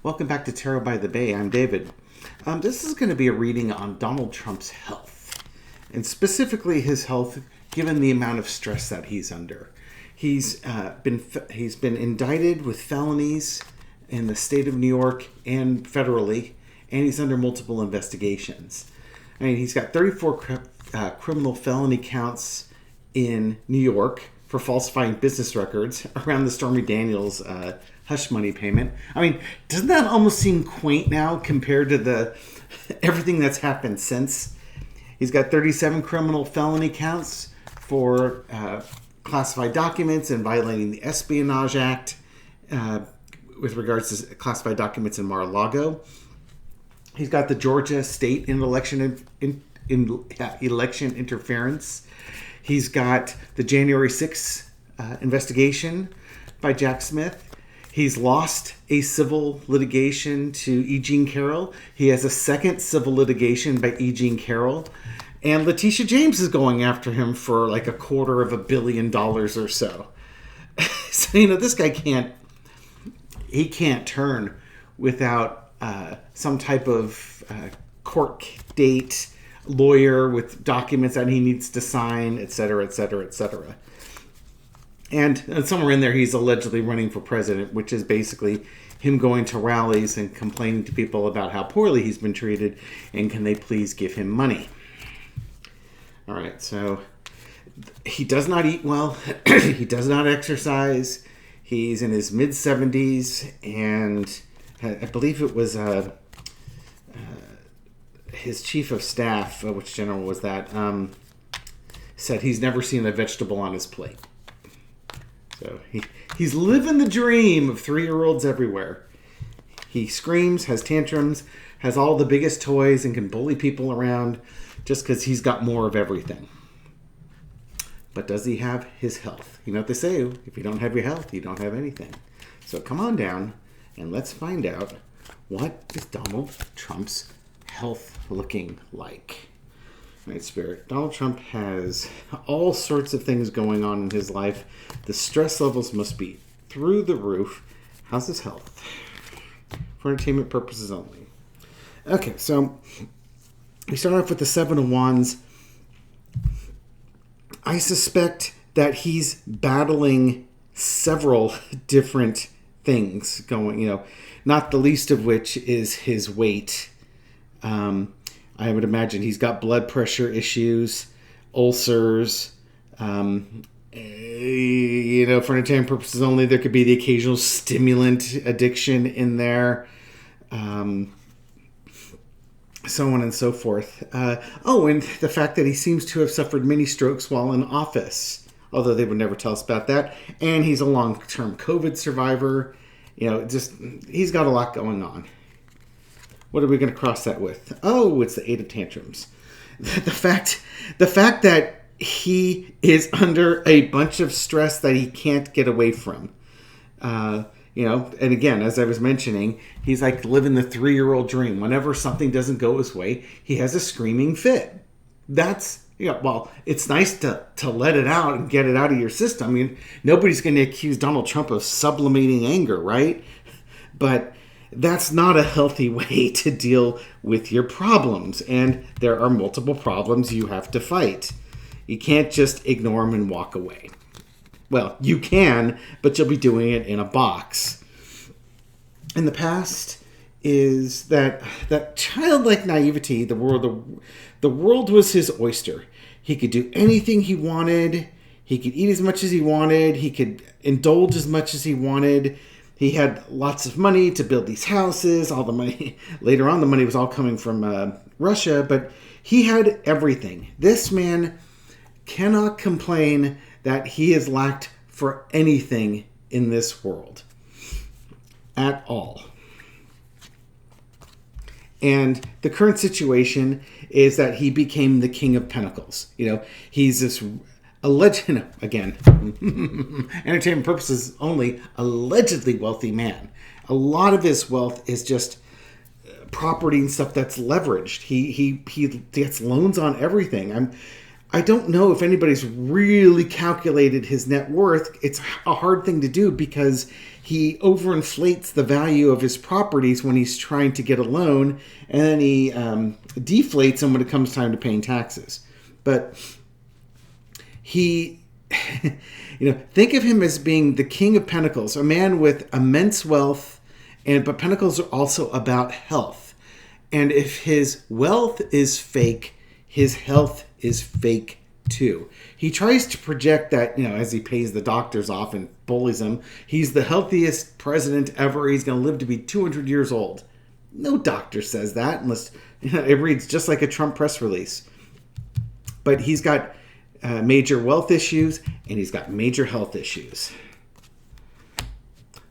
Welcome back to Tarot by the Bay. I'm David. This is going to be a reading on Donald Trump's health, and specifically his health given the amount of stress that he's under. He's been indicted with felonies in the state of New York and federally, and he's under multiple investigations. I mean, he's got 34 criminal felony counts in New York for falsifying business records around the Stormy Daniels hush money payment. I mean, doesn't that almost seem quaint now compared to everything that's happened since? He's got 37 criminal felony counts for classified documents and violating the Espionage Act with regards to classified documents in Mar-a-Lago. He's got the Georgia state in election interference. He's got the January 6th investigation by Jack Smith. He's lost a civil litigation to Jean Carroll. He has a second civil litigation by Jean Carroll. And Leticia James is going after him for like $250 million or so. So, this guy can't turn without some type of court date, lawyer with documents that he needs to sign, etc., etc., etc. And somewhere in there, he's allegedly running for president, which is basically him going to rallies and complaining to people about how poorly he's been treated and can they please give him money. All right, so he does not eat well. He does not exercise. He's in his mid-70s, and I believe it was his chief of staff, which general was that, said he's never seen a vegetable on his plate. So he's living the dream of 3-year-olds everywhere. He screams, has tantrums, has all the biggest toys, and can bully people around just because he's got more of everything. But does he have his health? You know what they say, if you don't have your health, you don't have anything. So come on down and let's find out, what is Donald Trump's health looking like? All right, Spirit. Donald Trump has all sorts of things going on in his life. The stress levels must be through the roof. How's his health? For entertainment purposes only. Okay, so we start off with the Seven of Wands. I suspect that he's battling several different things going, not the least of which is his weight. I would imagine he's got blood pressure issues, ulcers, for entertainment purposes only, there could be the occasional stimulant addiction in there, so on and so forth. And the fact that he seems to have suffered many strokes while in office, although they would never tell us about that. And he's a long-term COVID survivor. He's got a lot going on. What are we going to cross that with? Oh, it's the Eight of Tantrums. The fact that he is under a bunch of stress that he can't get away from. And again, as I was mentioning, he's like living the 3-year-old dream. Whenever something doesn't go his way, he has a screaming fit. That's, it's nice to let it out and get it out of your system. I mean, nobody's going to accuse Donald Trump of sublimating anger, right? But that's not a healthy way to deal with your problems. And there are multiple problems you have to fight. You can't just ignore them and walk away. Well, you can, but you'll be doing it in a box. In the past is that childlike naivety, the world was his oyster. He could do anything he wanted. He could eat as much as he wanted. He could indulge as much as he wanted. He had lots of money to build these houses. All the money, later on, the money was all coming from Russia, but he had everything. This man cannot complain that he has lacked for anything in this world at all. And the current situation is that he became the King of Pentacles. He's this alleged, again, entertainment purposes only, allegedly wealthy man. A lot of his wealth is just property and stuff that's leveraged. He gets loans on everything. I don't know if anybody's really calculated his net worth. It's a hard thing to do because he overinflates the value of his properties when he's trying to get a loan, and then he deflates them when it comes time to paying taxes. But he, think of him as being the King of Pentacles, a man with immense wealth, but Pentacles are also about health. And if his wealth is fake, his health is fake too. He tries to project that, as he pays the doctors off and bullies them, he's the healthiest president ever. He's going to live to be 200 years old. No doctor says that unless it reads just like a Trump press release. But he's got major wealth issues and he's got major health issues.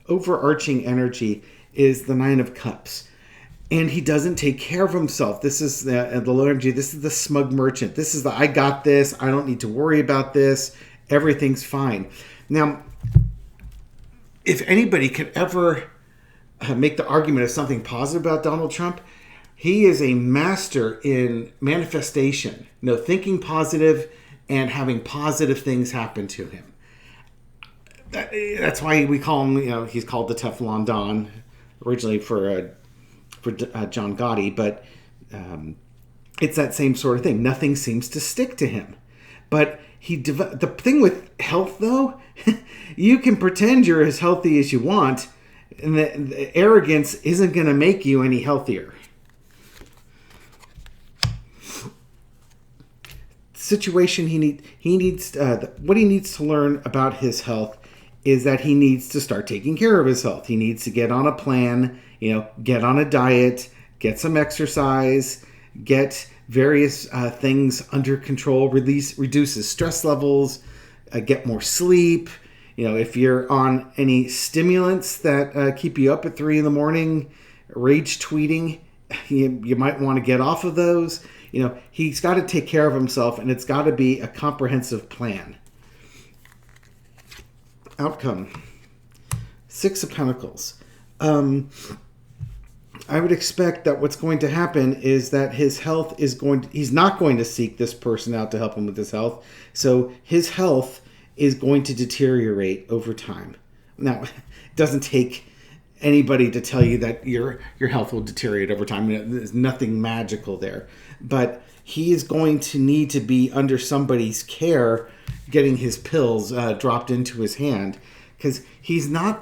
Overarching energy is the Nine of Cups. And he doesn't take care of himself. This is the low energy. This is the smug merchant. This is the I got this. I don't need to worry about this. Everything's fine. Now, if anybody could ever make the argument of something positive about Donald Trump, he is a master in manifestation. Thinking positive and having positive things happen to him. That's why we call him, he's called the Teflon Don, originally for John Gotti, but it's that same sort of thing. Nothing seems to stick to him. But the thing with health, though, you can pretend you're as healthy as you want, and the arrogance isn't going to make you any healthier. Situation he needs what he needs to learn about his health is that he needs to start taking care of his health. He needs to get on a plan, get on a diet, get some exercise, get various things under control, reduce his stress levels, get more sleep. If you're on any stimulants that keep you up at 3 a.m, rage tweeting, you might want to get off of those. He's got to take care of himself, and it's got to be a comprehensive plan. Outcome. Six of Pentacles. I would expect that what's going to happen is that his health he's not going to seek this person out to help him with his health. So his health is going to deteriorate over time. Now, it doesn't take anybody to tell you that your health will deteriorate over time. There's nothing magical there. But he is going to need to be under somebody's care, getting his pills dropped into his hand. Because he doesn't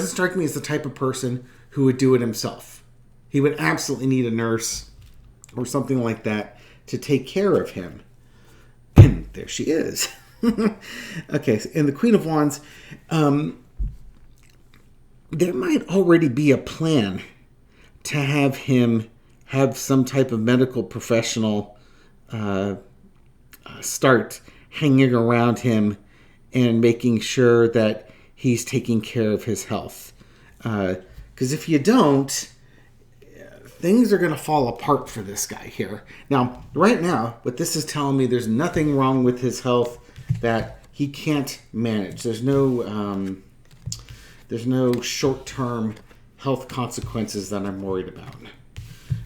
strike me as the type of person who would do it himself. He would absolutely need a nurse or something like that to take care of him. And there she is. Okay, and the Queen of Wands, there might already be a plan to have him have some type of medical professional start hanging around him and making sure that he's taking care of his health. Because if you don't, things are going to fall apart for this guy here. Now, right now, what this is telling me, there's nothing wrong with his health that he can't manage. There's no short-term health consequences that I'm worried about.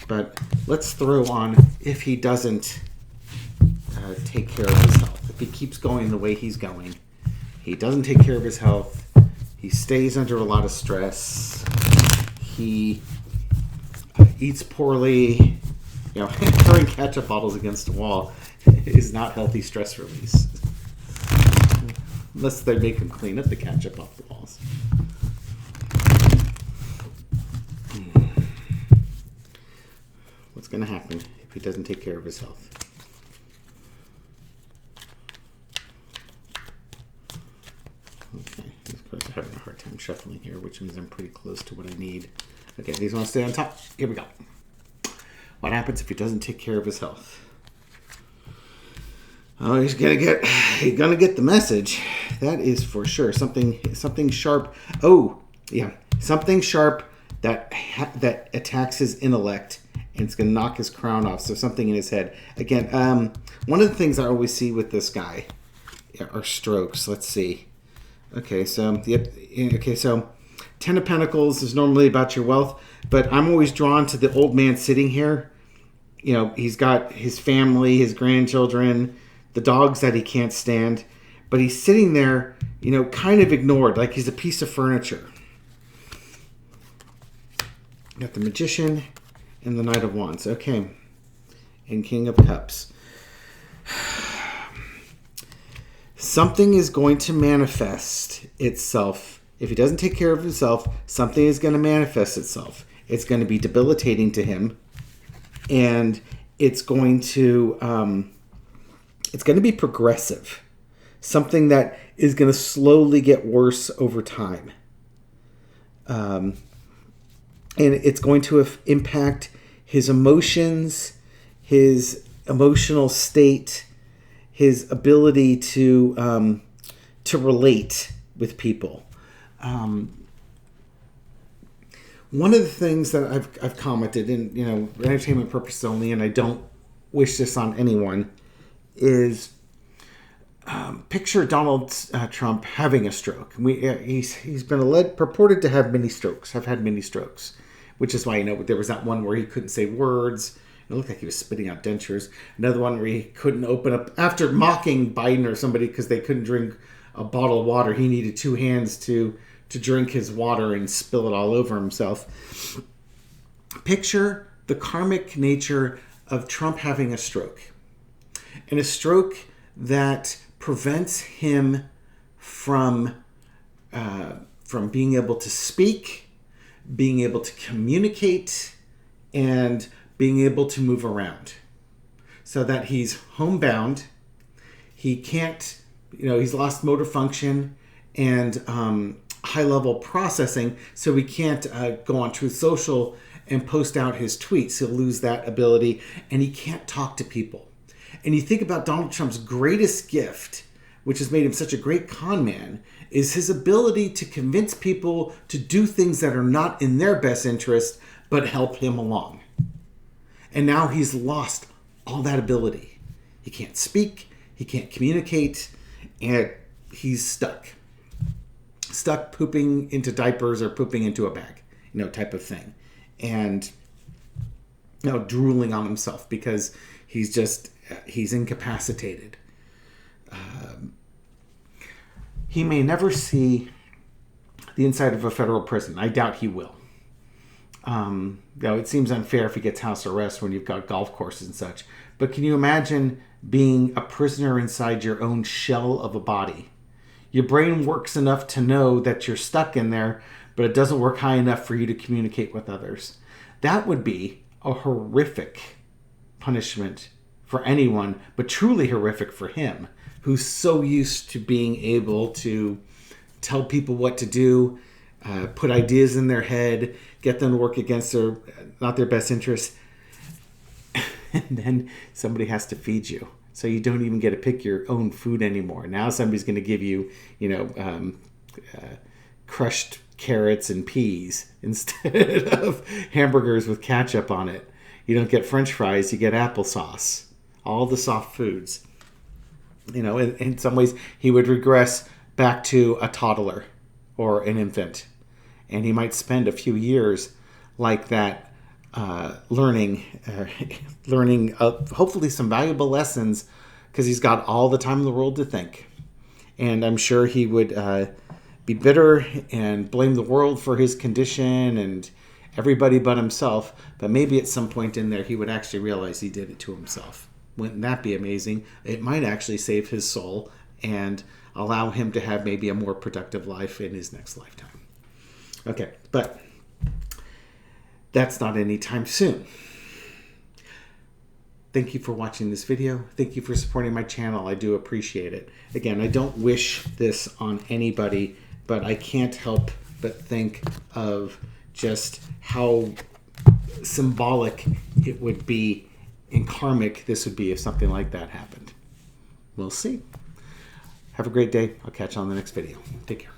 But let's throw on if he doesn't take care of his health. If he keeps going the way he's going, he doesn't take care of his health, he stays under a lot of stress, he eats poorly, throwing ketchup bottles against a wall is not healthy stress release. Unless they make him clean up the ketchup off the walls. What's going to happen if he doesn't take care of his health? Okay, of course I'm having a hard time shuffling here, which means I'm pretty close to what I need. Okay, these want to stay on top. Here we go. What happens if he doesn't take care of his health? Oh, he's gonna get the message. That is for sure. Something sharp. Oh, yeah, something sharp that attacks his intellect, and it's gonna knock his crown off. So something in his head. Again, one of the things I always see with this guy are strokes. Let's see. Okay, so so 10 of Pentacles is normally about your wealth, but I'm always drawn to the old man sitting here. He's got his family, his grandchildren, the dogs that he can't stand, but he's sitting there, kind of ignored, like he's a piece of furniture. Got the Magician and the Knight of Wands. Okay. And King of Cups. Something is going to manifest itself. If he doesn't take care of himself, something is going to manifest itself. It's going to be debilitating to him. And it's going to be progressive. Something that is going to slowly get worse over time. And it's going to impact his emotions, his emotional state, his ability to relate with people. One of the things that I've commented, and entertainment purposes only, and I don't wish this on anyone, is picture Donald Trump having a stroke. He's been purported to have many strokes. Have had many strokes, which is why there was that one where he couldn't say words. It looked like he was spitting out dentures. Another one where he couldn't open up after mocking Biden or somebody because they couldn't drink a bottle of water. He needed two hands to drink his water and spill it all over himself. Picture the karmic nature of Trump having a stroke. And a stroke that prevents him from being able to speak, being able to communicate, and being able to move around. So that he's homebound. He can't, he's lost motor function and high-level processing, so he can't go on Truth Social and post out his tweets. He'll lose that ability, and he can't talk to people. And you think about Donald Trump's greatest gift, which has made him such a great con man, is his ability to convince people to do things that are not in their best interest, but help him along. And now he's lost all that ability. He can't speak, he can't communicate, and he's stuck. Stuck pooping into diapers or pooping into a bag, type of thing. And drooling on himself because he's incapacitated. He may never see the inside of a federal prison. I doubt he will. It seems unfair if he gets house arrest when you've got golf courses and such. But can you imagine being a prisoner inside your own shell of a body? Your brain works enough to know that you're stuck in there, but it doesn't work high enough for you to communicate with others. That would be a horrific punishment for anyone, but truly horrific for him, who's so used to being able to tell people what to do, put ideas in their head, get them to work against their best interests, and then somebody has to feed you. So you don't even get to pick your own food anymore. Now somebody's going to give you, crushed carrots and peas instead of hamburgers with ketchup on it. You don't get French fries, you get applesauce. All the soft foods. In some ways, he would regress back to a toddler or an infant. And he might spend a few years like that, learning hopefully some valuable lessons, because he's got all the time in the world to think. And I'm sure he would be bitter and blame the world for his condition and everybody but himself. But maybe at some point in there, he would actually realize he did it to himself. Wouldn't that be amazing? It might actually save his soul and allow him to have maybe a more productive life in his next lifetime. Okay, but that's not anytime soon. Thank you for watching this video. Thank you for supporting my channel. I do appreciate it. Again, I don't wish this on anybody, but I can't help but think of just how symbolic it would be and karmic this would be if something like that happened. We'll see. Have a great day. I'll catch you on the next video. Take care.